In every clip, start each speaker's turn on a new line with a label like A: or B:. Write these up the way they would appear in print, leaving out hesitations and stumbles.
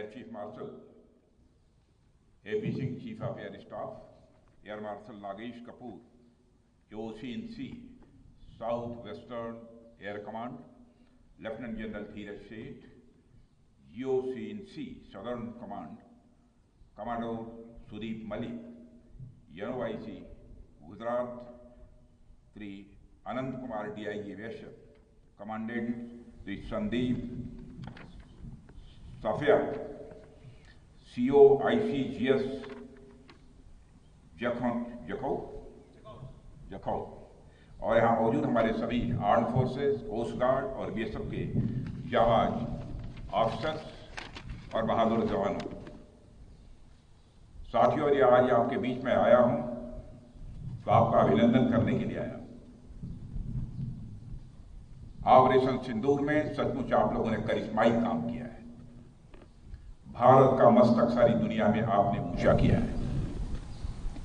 A: Air Chief Marshal A.P. Singh, Chief of Air Staff, Air Marshal Nagesh Kapoor, OC&C, South Western Air Command, Lieutenant General Dheeraj Seth, GOC&C, Southern Command, Commodore Sudeep Malik, NOIC, Gujarat, Sri Anand Kumar DIG Aviation, Commandant Sri Sandeep Safia, COICGS Jakhau, और यहाँ मौजूद हमारे सभी arm forces, coast guard और BSF के जाबाज officers और बहादुर जवानों। साथियों, ये आज आपके बीच में आया हूं तो आपका अभिनंदन करने के लिए आया। ऑपरेशन सिंदूर में सचमुच आप लोगों ने करिश्माई काम किया है। भारत का मस्तक सारी दुनिया में आपने ऊंचा किया है,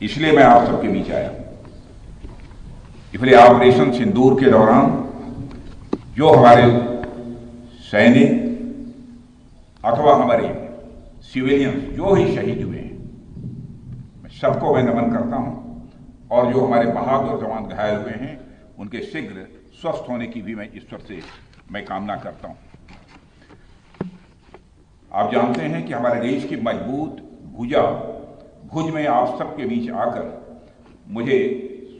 A: इसलिए मैं आप सबके बीच आया हूं। इसलिए ऑपरेशन सिंदूर के दौरान जो हमारे सैनिक अथवा हमारे सिविलियंस जो ही शहीद हुए हैं, मैं सबको मैं नमन करता हूं, और जो हमारे बहादुर जवान घायल हुए हैं उनके शीघ्र स्वस्थ होने की भी मैं ईश्वर से मैं कामना करता हूं। आप जानते हैं कि हमारे देश की मजबूत भुज में आप सबके बीच आकर मुझे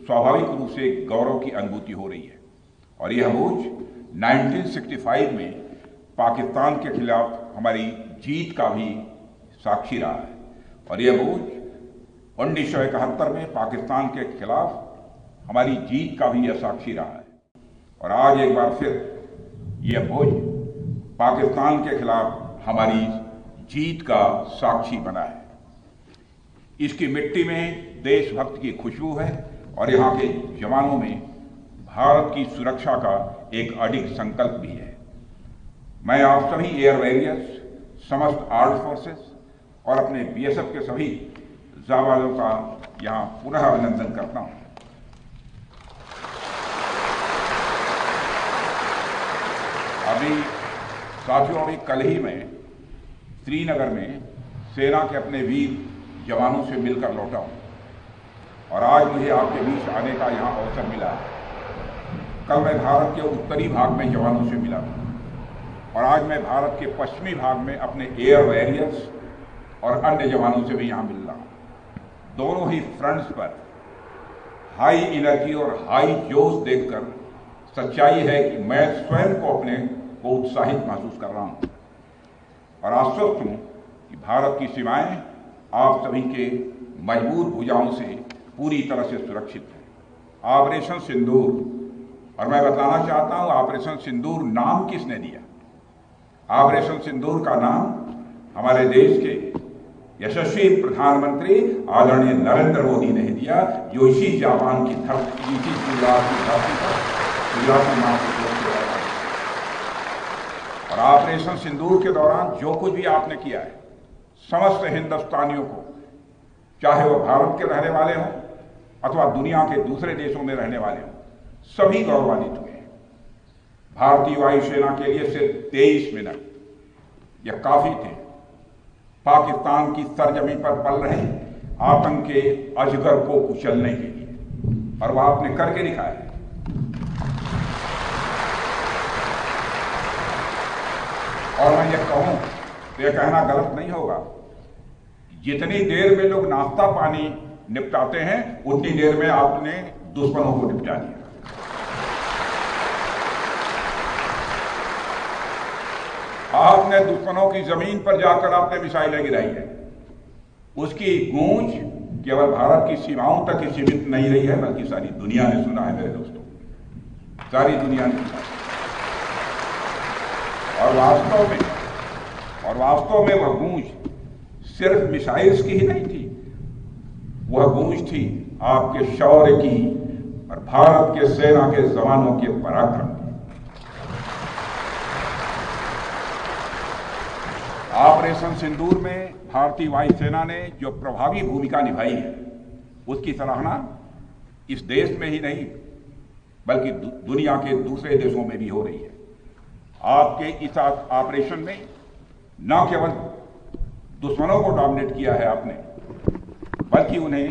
A: स्वाभाविक रूप से गौरव की अनुभूति हो रही है, और यह भुज 1965 में पाकिस्तान के खिलाफ हमारी जीत का भी साक्षी रहा है, और यह भुज 1971 में पाकिस्तान के खिलाफ हमारी जीत का भी यह साक्षी रहा है, और आज एक बार फिर यह भुज पाकिस्तान के खिलाफ हमारी जीत का साक्षी बना है। इसकी मिट्टी में देशभक्त की खुशबू है, और यहाँ के जवानों में भारत की सुरक्षा का एक अडिग संकल्प भी है। मैं आप सभी एयर वॉरियर्स, समस्त आर्म फोर्सेस और अपने बीएसएफ के सभी जाबाजों का यहाँ पुनः अभिनंदन करता हूँ। अभी कल ही मैं श्रीनगर में सेना के अपने वीर जवानों से मिलकर लौटा हूँ, और आज मुझे आपके बीच आने का यहाँ अवसर मिला है। कल मैं भारत के उत्तरी भाग में जवानों से मिला था, और आज मैं भारत के पश्चिमी भाग में अपने एयर वॉरियर्स और अन्य जवानों से भी यहाँ मिल रहा हूँ। दोनों ही फ्रंट्स पर हाई एनर्जी और हाई जोश देखकर सच्चाई है कि मैं स्वयं को अपने को उत्साहित महसूस कर रहा हूँ, और आश्वस्त हूँ कि भारत की सीमाएं आप सभी के मजबूत भुजाओं से पूरी तरह से सुरक्षित है। ऑपरेशन सिंदूर, और मैं बताना चाहता हूं ऑपरेशन सिंदूर नाम किसने दिया? ऑपरेशन सिंदूर का नाम हमारे देश के यशस्वी प्रधानमंत्री आदरणीय नरेंद्र मोदी ने दिया, जो इसी जापान की धरती, इसी गुजरात की धरती पर गुजराती मां को और ऑपरेशन सिंदूर के दौरान जो कुछ भी आपने किया है, समस्त हिंदुस्तानियों को, चाहे वो भारत के रहने वाले हों अथवा दुनिया के दूसरे देशों में रहने वाले हों, सभी गौरवान्वित हुए हैं। भारतीय वायुसेना के लिए सिर्फ 23 मिनट यह काफी थे पाकिस्तान की सरजमी पर पल रहे आतंक के अजगर को कुचलने के लिए, और वह आपने करके दिखाया है। और मैं ये कहूं तो यह कहना गलत नहीं होगा, जितनी देर में लोग नाश्ता पानी निपटाते हैं उतनी देर में आपने दुश्मनों को निपटा दिया। आपने दुश्मनों की जमीन पर जाकर आपने मिसाइलें गिराई है। उसकी गूंज केवल भारत की सीमाओं तक ही सीमित नहीं रही है, बल्कि सारी दुनिया ने सुना है मेरे दोस्तों, सारी दुनिया ने सुना। और वास्तव में वह गूंज सिर्फ मिसाइल्स की ही नहीं थी, वह गूंज थी आपके शौर्य की और भारत के सेना के जवानों के पराक्रम की। ऑपरेशन सिंदूर में भारतीय वायुसेना ने जो प्रभावी भूमिका निभाई है, उसकी सराहना इस देश में ही नहीं बल्कि दुनिया के दूसरे देशों में भी हो रही है। आपके इस ऑपरेशन में न केवल दुश्मनों को डोमिनेट किया है आपने, बल्कि उन्हें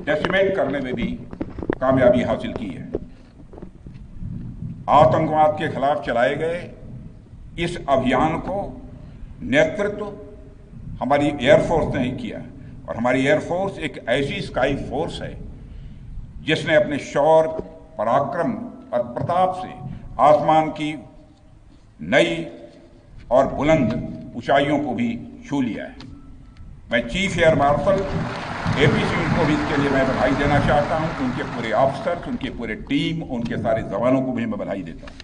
A: डेसिमेट करने में भी कामयाबी हासिल की है। आतंकवाद के खिलाफ चलाए गए इस अभियान को नेतृत्व हमारी एयरफोर्स ने ही किया, और हमारी एयरफोर्स एक ऐसी स्काई फोर्स है जिसने अपने शौर्य, पराक्रम और प्रताप से आसमान की नई और बुलंद ऊंचाइयों को भी छू लिया है। मैं chief air marshal AP Singh को भी इसके लिए मैं बधाई देना चाहता हूं, उनके पूरे ऑफिसर्स, उनके पूरे टीम, उनके सारे जवानों को भी मैं बधाई देता हूं।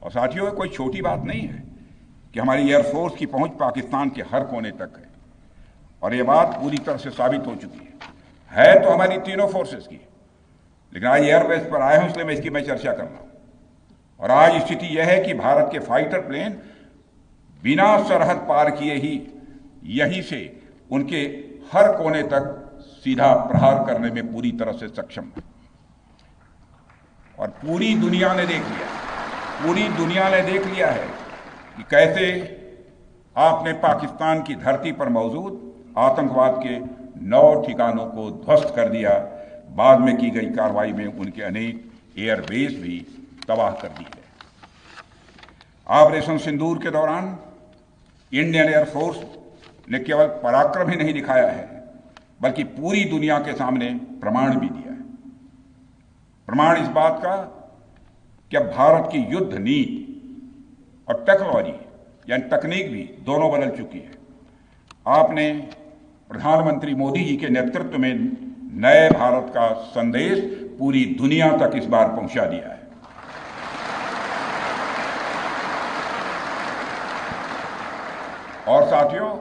A: और साथियों, कोई छोटी बात नहीं है कि हमारी एयरफोर्स की पहुंच पाकिस्तान के हर कोने तक है, और यह बात पूरी तरह से साबित हो चुकी है तो हमारी तीनों फोर्सेस की, लेकिन आज एयरबेस पर आए हूं इसलिए मैं इसकी चर्चा कर रहा हूं। और आज स्थिति यह है कि भारत के फाइटर प्लेन बिना सरहद पार किए ही यहीं से उनके हर कोने तक सीधा प्रहार करने में पूरी तरह से सक्षम है। और पूरी दुनिया ने देख लिया है कि कैसे आपने पाकिस्तान की धरती पर मौजूद आतंकवाद के 9 ठिकानों को ध्वस्त कर दिया। बाद में की गई कार्रवाई में उनके अनेक एयरबेस भी तबाह कर दी है। ऑपरेशन सिंदूर के दौरान इंडियन एयरफोर्स ने केवल पराक्रम ही नहीं दिखाया है, बल्कि पूरी दुनिया के सामने प्रमाण भी दिया है। प्रमाण इस बात का कि अब भारत की युद्ध नीति और टेक्नोलॉजी यानी तकनीक भी दोनों बदल चुकी है। आपने प्रधानमंत्री मोदी जी के नेतृत्व में नए भारत का संदेश पूरी दुनिया तक इस बार पहुंचा दिया है। और साथियों,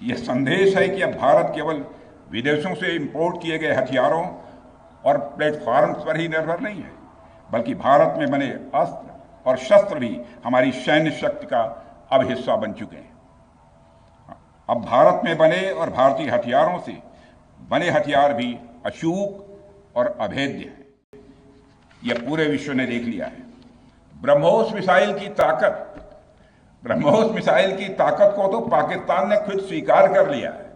A: यह संदेश है कि अब भारत केवल विदेशों से इंपोर्ट किए गए हथियारों और प्लेटफॉर्म्स पर ही निर्भर नहीं है, बल्कि भारत में बने अस्त्र और शस्त्र भी हमारी सैन्य शक्ति का अब हिस्सा बन चुके हैं। अब भारत में बने और भारतीय हथियारों से बने हथियार भी अचूक और अभेद्य हैं। यह पूरे विश्व ने देख लिया है। ब्रह्मोस मिसाइल की ताकत को तो पाकिस्तान ने खुद स्वीकार कर लिया है।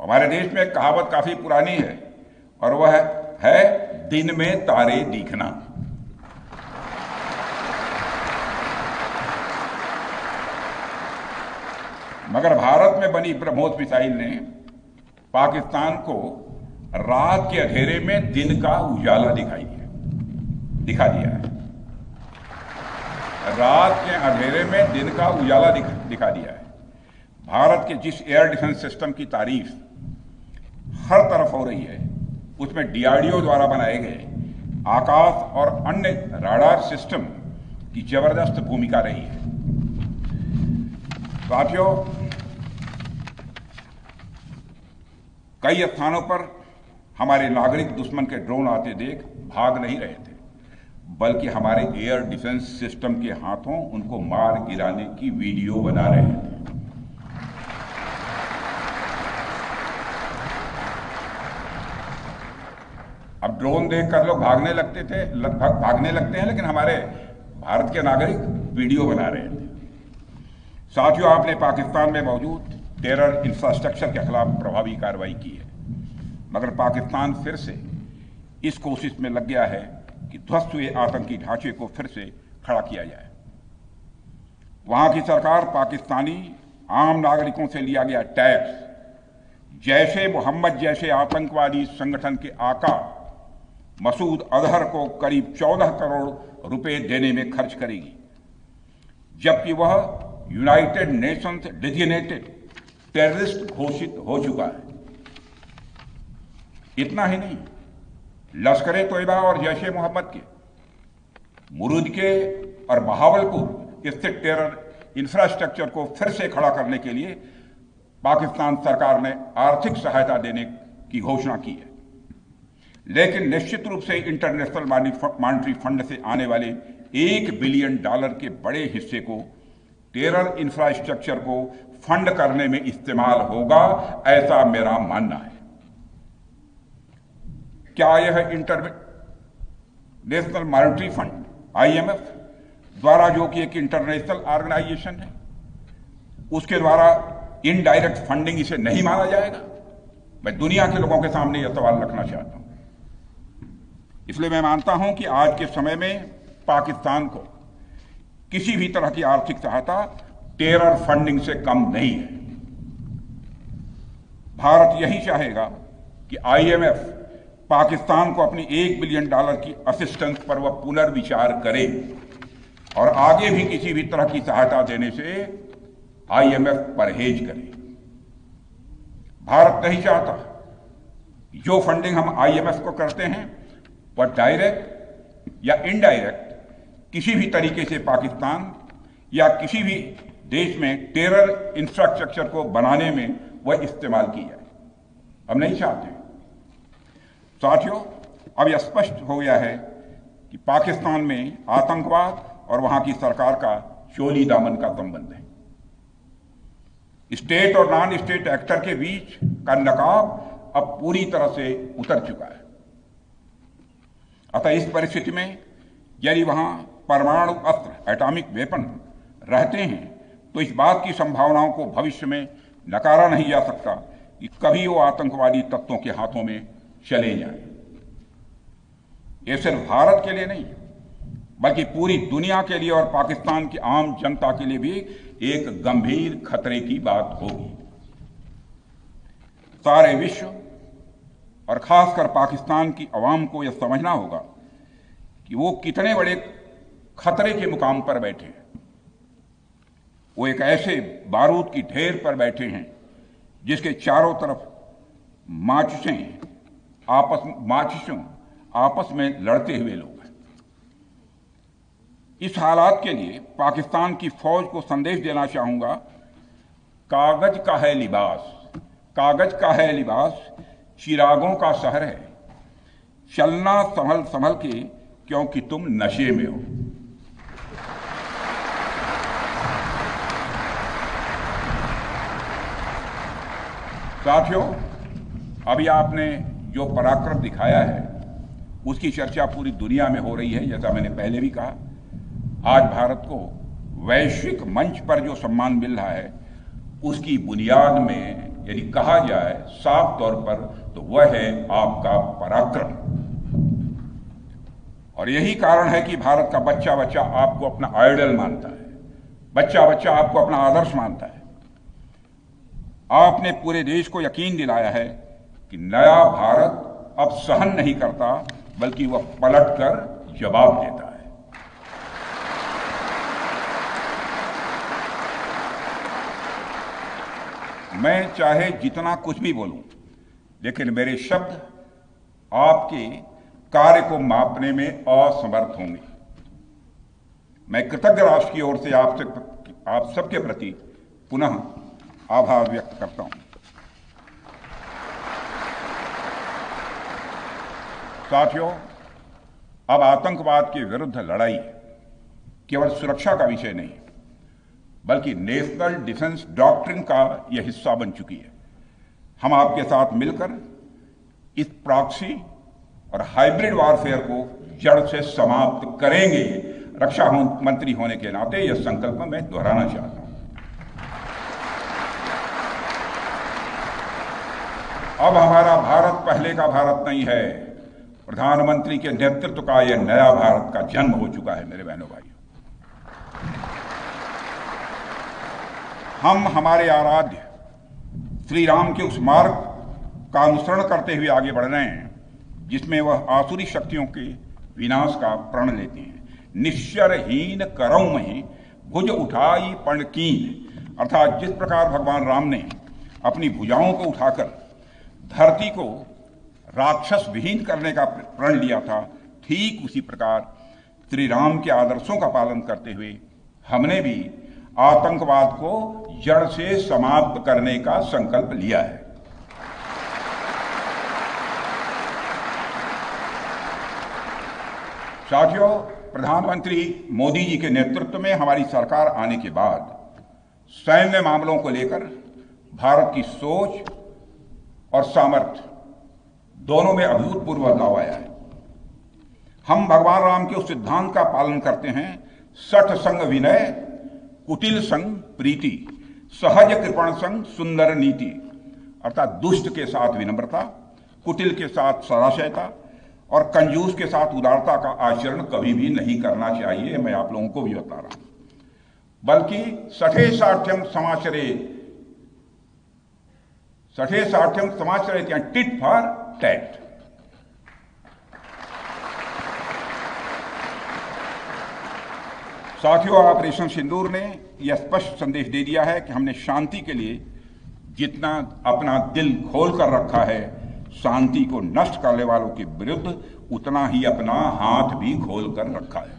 A: हमारे देश में एक कहावत काफी पुरानी है, और वह है दिन में तारे दिखना। मगर भारत में बनी ब्रह्मोस मिसाइल ने पाकिस्तान को रात के अंधेरे में दिन का उजाला दिखा दिया है। रात के अंधेरे में दिन का उजाला दिखा दिया है। भारत के जिस एयर डिफेंस सिस्टम की तारीफ हर तरफ हो रही है, उसमें डीआरडीओ द्वारा बनाए गए आकाश और अन्य राडार सिस्टम की जबरदस्त भूमिका रही है। साथियों, कई स्थानों पर हमारे नागरिक दुश्मन के ड्रोन आते देख भाग नहीं रहे थे, बल्कि हमारे एयर डिफेंस सिस्टम के हाथों उनको मार गिराने की वीडियो बना रहे थे। अब ड्रोन देखकर लोग भागने लगते हैं, लेकिन हमारे भारत के नागरिक वीडियो बना रहे थे। साथियों, आपने पाकिस्तान में मौजूद टेरर इंफ्रास्ट्रक्चर के खिलाफ प्रभावी कार्रवाई की है, मगर पाकिस्तान फिर से इस कोशिश में लग गया है कि ध्वस्त हुए आतंकी ढांचे को फिर से खड़ा किया जाए। वहां की सरकार पाकिस्तानी आम नागरिकों से लिया गया टैक्स जैशे मोहम्मद जैसे आतंकवादी संगठन के आका मसूद अजहर को करीब 14 करोड़ रुपए देने में खर्च करेगी, जबकि वह यूनाइटेड नेशंस डेजिग्नेटेड टेररिस्ट घोषित हो चुका है। इतना ही नहीं, लश्कर-ए-तोयबा और जैश-ए मोहम्मद के मुरुद के और बहावलपुर स्थित टेरर इंफ्रास्ट्रक्चर को फिर से खड़ा करने के लिए पाकिस्तान सरकार ने आर्थिक सहायता देने की घोषणा की है, लेकिन निश्चित रूप से इंटरनेशनल मॉनेटरी फंड से आने वाले $1 बिलियन के बड़े हिस्से को टेरर इंफ्रास्ट्रक्चर को फंड करने में इस्तेमाल होगा, ऐसा मेरा मानना है। क्या यह इंटरनेशनल मॉनेटरी फंड IMF द्वारा, जो कि एक इंटरनेशनल ऑर्गेनाइजेशन है, उसके द्वारा इनडायरेक्ट फंडिंग इसे नहीं माना जाएगा? मैं दुनिया के लोगों के सामने यह सवाल रखना चाहता हूं। इसलिए मैं मानता हूं कि आज के समय में पाकिस्तान को किसी भी तरह की आर्थिक सहायता टेरर फंडिंग से कम नहीं है। भारत यही चाहेगा कि आईएमएफ पाकिस्तान को अपनी $1 बिलियन की असिस्टेंस पर वह पुनर्विचार करे और आगे भी किसी भी तरह की सहायता देने से आईएमएफ परहेज करे। भारत नहीं चाहता जो फंडिंग हम आईएमएफ को करते हैं वह डायरेक्ट या इनडायरेक्ट किसी भी तरीके से पाकिस्तान या किसी भी देश में टेरर इंफ्रास्ट्रक्चर को बनाने में वह इस्तेमाल की जाए। हम नहीं चाहते। साथियों, अब यह स्पष्ट हो गया है कि पाकिस्तान में आतंकवाद और वहां की सरकार का चोली दामन का संबंध है। स्टेट और नॉन स्टेट एक्टर के बीच का नकाब अब पूरी तरह से उतर चुका है। अतः इस परिस्थिति में यदि वहां परमाणु अस्त्र एटॉमिक वेपन रहते हैं तो इस बात की संभावनाओं को भविष्य में नकारा नहीं जा सकता कि कभी वो आतंकवादी तत्वों के हाथों में चले जाएं। ये सिर्फ भारत के लिए नहीं बल्कि पूरी दुनिया के लिए और पाकिस्तान की आम जनता के लिए भी एक गंभीर खतरे की बात होगी। सारे विश्व और खासकर पाकिस्तान की आवाम को यह समझना होगा कि वो कितने बड़े खतरे के मुकाम पर बैठे हैं। वो एक ऐसे बारूद की ढेर पर बैठे हैं जिसके चारों तरफ माचिसों आपस में लड़ते हुए लोग हैं। इस हालात के लिए पाकिस्तान की फौज को संदेश देना चाहूंगा, कागज का है लिबास, कागज का है लिबास, चिरागों का शहर है, चलना संभल संभल के क्योंकि तुम नशे में हो। साथियों, अभी आपने जो पराक्रम दिखाया है उसकी चर्चा पूरी दुनिया में हो रही है। जैसा मैंने पहले भी कहा, आज भारत को वैश्विक मंच पर जो सम्मान मिल रहा है उसकी बुनियाद में यदि कहा जाए साफ तौर पर तो वह है आपका पराक्रम। और यही कारण है कि भारत का बच्चा बच्चा आपको अपना आइडल मानता है, बच्चा बच्चा आपको अपना आदर्श मानता है। आपने पूरे देश को यकीन दिलाया है कि नया भारत अब सहन नहीं करता बल्कि वह पलटकर जवाब देता है। मैं चाहे जितना कुछ भी बोलूं, लेकिन मेरे शब्द आपके कार्य को मापने में असमर्थ होंगे। मैं कृतज्ञ राष्ट्र की ओर से आप सबके प्रति पुनः आभार व्यक्त करता हूं। साथियों, अब आतंकवाद के विरुद्ध लड़ाई केवल सुरक्षा का विषय नहीं बल्कि नेशनल डिफेंस डॉक्ट्रिन का यह हिस्सा बन चुकी है। हम आपके साथ मिलकर इस प्रॉक्सी और हाइब्रिड वॉरफेयर को जड़ से समाप्त करेंगे। रक्षा मंत्री होने के नाते यह संकल्प मैं दोहराना चाहता हूं। अब हमारा भारत पहले का भारत नहीं है। प्रधानमंत्री के नेतृत्व का यह नया भारत का जन्म हो चुका है। मेरे बहनों भाइयों, हम हमारे आराध्य श्री राम के उस मार्ग का अनुसरण करते हुए आगे बढ़ रहे हैं जिसमें वह आसुरी शक्तियों के विनाश का प्रण लेते हैं। निश्चरहीन करौं मही भुज उठाई पण कीन, अर्थात जिस प्रकार भगवान राम ने अपनी भुजाओं को उठाकर धरती को राक्षस विहीन करने का प्रण लिया था, ठीक उसी प्रकार श्री राम के आदर्शों का पालन करते हुए हमने भी आतंकवाद को जड़ से समाप्त करने का संकल्प लिया है। साथियों, प्रधानमंत्री मोदी जी के नेतृत्व में हमारी सरकार आने के बाद सैन्य मामलों को लेकर भारत की सोच और सामर्थ्य दोनों में अभूतपूर्व बदलाव आया है। हम भगवान राम के उस सिद्धांत का पालन करते हैं, सठ संग विनय कुटिल संग प्रीति, सहज कृपण संग सुंदर नीति, अर्थात दुष्ट के साथ विनम्रता, कुटिल के साथ सदाशयता और कंजूस के साथ उदारता का आचरण कभी भी नहीं करना चाहिए। मैं आप लोगों को भी बता रहा हूं, बल्कि सठे साठ्यम समाचरित या टिट फॉर टैट। साथियों, ऑपरेशन सिंदूर ने यह स्पष्ट संदेश दे दिया है कि हमने शांति के लिए जितना अपना दिल खोल कर रखा है, शांति को नष्ट करने वालों के विरुद्ध उतना ही अपना हाथ भी खोल कर रखा है।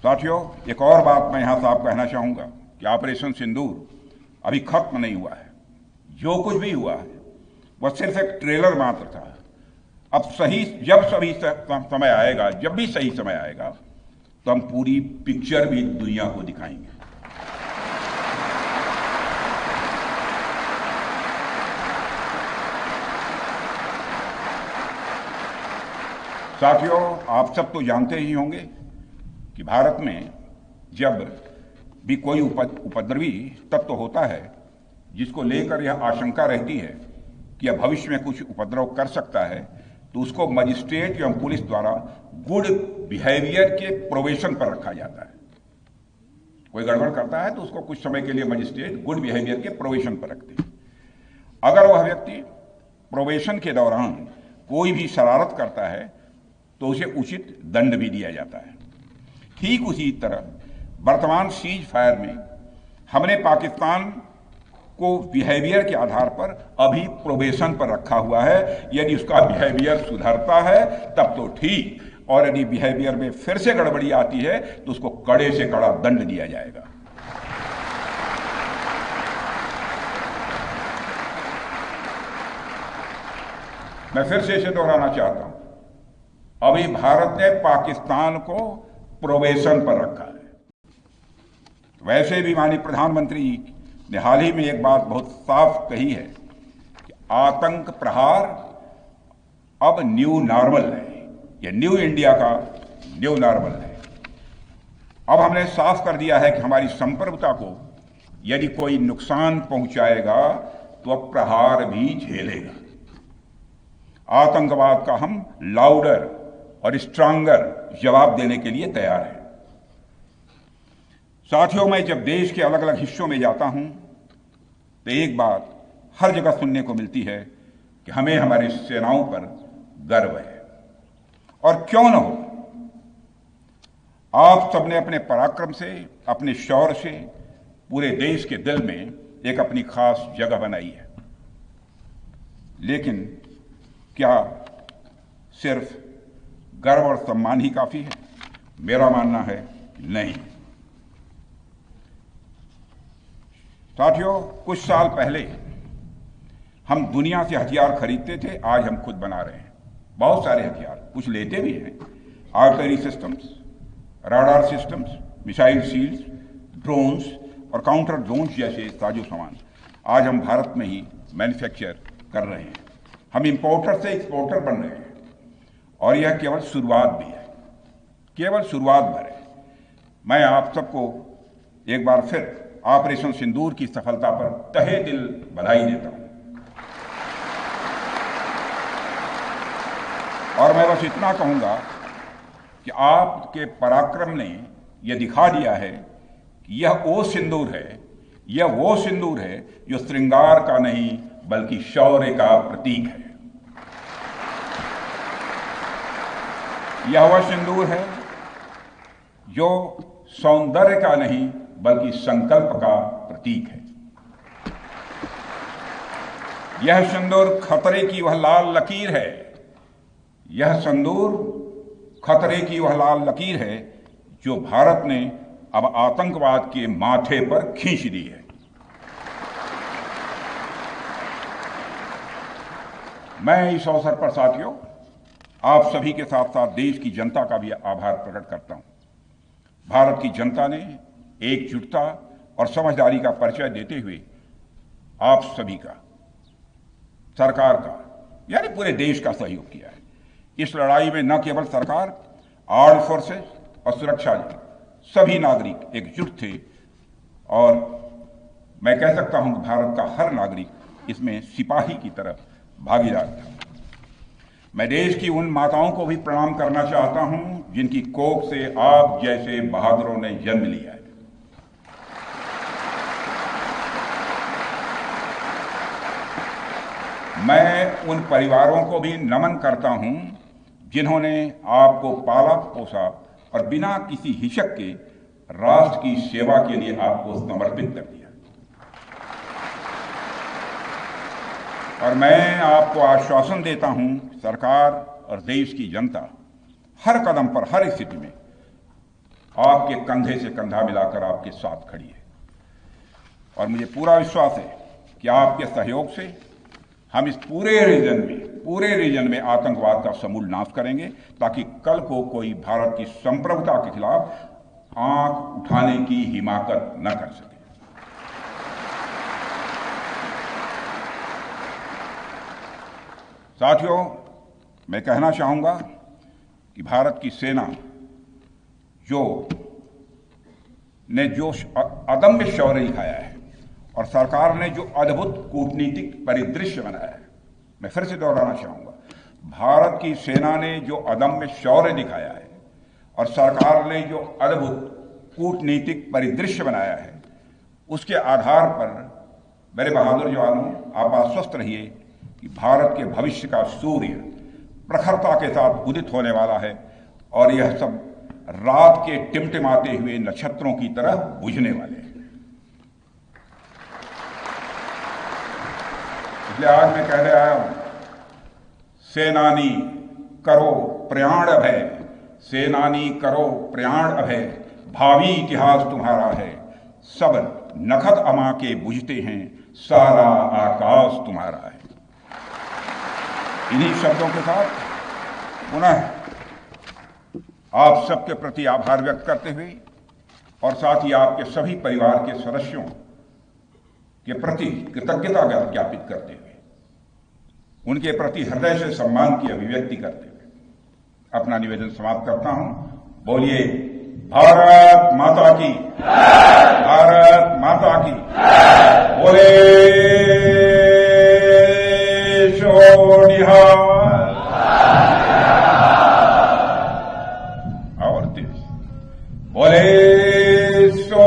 A: साथियों, एक और बात मैं यहां साफ कहना चाहूंगा कि ऑपरेशन सिंदूर अभी खत्म नहीं हुआ है। जो कुछ भी हुआ है वह सिर्फ एक ट्रेलर मात्र था। अब जब भी सही समय आएगा तो हम पूरी पिक्चर भी दुनिया को दिखाएंगे। साथियों, आप सब तो जानते ही होंगे कि भारत में जब भी कोई उपद्रवी तत्व होता है जिसको लेकर यह आशंका रहती है कि यह भविष्य में कुछ उपद्रव कर सकता है, तो उसको मजिस्ट्रेट एवं पुलिस द्वारा गुड बिहेवियर के प्रोबेशन पर रखा जाता है। कोई गड़बड़ करता है तो उसको कुछ समय के लिए मजिस्ट्रेट गुड बिहेवियर के प्रोबेशन पर रखते हैं। अगर वह व्यक्ति प्रोबेशन के दौरान कोई भी शरारत करता है तो उसे उचित दंड भी दिया जाता है। ठीक उसी तरह वर्तमान सीज फायर में हमने पाकिस्तान को बिहेवियर के आधार पर अभी प्रोबेशन पर रखा हुआ है। यदि उसका बिहेवियर सुधरता है तब तो ठीक, और यदि बिहेवियर में फिर से गड़बड़ी आती है तो उसको कड़े से कड़ा दंड दिया जाएगा। मैं फिर से इसे दोहराना चाहता हूं, अभी भारत ने पाकिस्तान को प्रोबेशन पर रखा है। वैसे भी माननीय प्रधानमंत्री ने हाल ही में एक बात बहुत साफ कही है कि आतंक प्रहार अब न्यू नॉर्मल है। यह न्यू इंडिया का न्यू नॉर्मल है। अब हमने साफ कर दिया है कि हमारी संप्रभुता को यदि कोई नुकसान पहुंचाएगा तो अब प्रहार भी झेलेगा। आतंकवाद का हम लाउडर और स्ट्रांगर जवाब देने के लिए तैयार हैं। साथियों, मैं जब देश के अलग अलग हिस्सों में जाता हूं तो एक बात हर जगह सुनने को मिलती है कि हमें हमारी सेनाओं पर गर्व है। और क्यों न हो, आप सबने अपने पराक्रम से, अपने शौर्य से पूरे देश के दिल में एक अपनी खास जगह बनाई है। लेकिन क्या सिर्फ गर्व और सम्मान ही काफी है? मेरा मानना है कि नहीं। साथियों, कुछ साल पहले हम दुनिया से हथियार खरीदते थे, आज हम खुद बना रहे हैं। बहुत सारे हथियार, कुछ लेते भी हैं, artillery systems, radar systems, missile shields, drones और काउंटर ड्रोन्स जैसे साजो सामान आज हम भारत में ही मैन्युफैक्चर कर रहे हैं। हम इंपोर्टर से एक्सपोर्टर बन रहे हैं और यह केवल शुरुआत भी है, केवल शुरुआत भर है। मैं आप सबको एक बार फिर ऑपरेशन सिंदूर की सफलता पर तहे दिल बधाई देता हूं। और मैं बस इतना कहूंगा कि आपके पराक्रम ने यह दिखा दिया है कि यह वो सिंदूर है, यह वो सिंदूर है जो श्रृंगार का नहीं बल्कि शौर्य का प्रतीक है। यह वह सिंदूर है जो सौंदर्य का नहीं बल्कि संकल्प का प्रतीक है। यह सिंदूर खतरे की वह लाल लकीर है, यह सिंदूर खतरे की वह लाल लकीर है जो भारत ने अब आतंकवाद के माथे पर खींच दी है। मैं इस अवसर पर साथियों आप सभी के साथ साथ देश की जनता का भी आभार प्रकट करता हूं। भारत की जनता ने एकजुटता और समझदारी का परिचय देते हुए आप सभी का, सरकार का, यानी पूरे देश का सहयोग किया है। इस लड़ाई में न केवल सरकार, आर्म्ड फोर्सेस और सुरक्षा बल, सभी नागरिक एकजुट थे और मैं कह सकता हूं कि भारत का हर नागरिक इसमें सिपाही की तरह भागीदार था। मैं देश की उन माताओं को भी प्रणाम करना चाहता हूं जिनकी कोख से आप जैसे बहादुरों ने जन्म लिया है। मैं उन परिवारों को भी नमन करता हूं जिन्होंने आपको पाला पोसा और बिना किसी हिचक के राष्ट्र की सेवा के लिए आपको समर्पित कर दिया। और मैं आपको आश्वासन देता हूं, सरकार और देश की जनता हर कदम पर, हर स्थिति में आपके कंधे से कंधा मिलाकर आपके साथ खड़ी है। और मुझे पूरा विश्वास है कि आपके सहयोग से हम इस पूरे रीजन में आतंकवाद का समूल नाश करेंगे, ताकि कल को कोई भारत की संप्रभुता के खिलाफ आंख उठाने की हिमाकत न कर सके। साथियों, मैं कहना चाहूंगा कि भारत की सेना जो अदम्य शौर्य दिखाया है और सरकार ने जो अद्भुत कूटनीतिक परिदृश्य बनाया है, मैं फिर से दोहराना चाहूंगा, भारत की सेना ने जो अदम्य शौर्य दिखाया है और सरकार ने जो अद्भुत कूटनीतिक परिदृश्य बनाया है, उसके आधार पर मेरे बहादुर जवानों, आप आश्वस्त रहिए कि भारत के भविष्य का सूर्य प्रखरता के साथ उदित होने वाला है और यह सब रात के टिमटिमाते हुए नक्षत्रों की तरह बुझने वाले हैं। इसलिए आज मैं कहने आया हूं, सेनानी करो प्रयाण अभय, सेनानी करो प्रयाण अभय, भावी इतिहास तुम्हारा है, सब नखत अमा के बुझते हैं, सारा आकाश तुम्हारा है। इन्हीं शब्दों के साथ पुनः आप सबके प्रति आभार व्यक्त करते हुए और साथ ही आपके सभी परिवार के सदस्यों के प्रति कृतज्ञता ज्ञापित करते हुए, उनके प्रति हृदय से सम्मान की अभिव्यक्ति करते हुए अपना निवेदन समाप्त करता हूं। बोलिए भारत माता की, भारत माता की, बोले शो निहाल। और बोले सो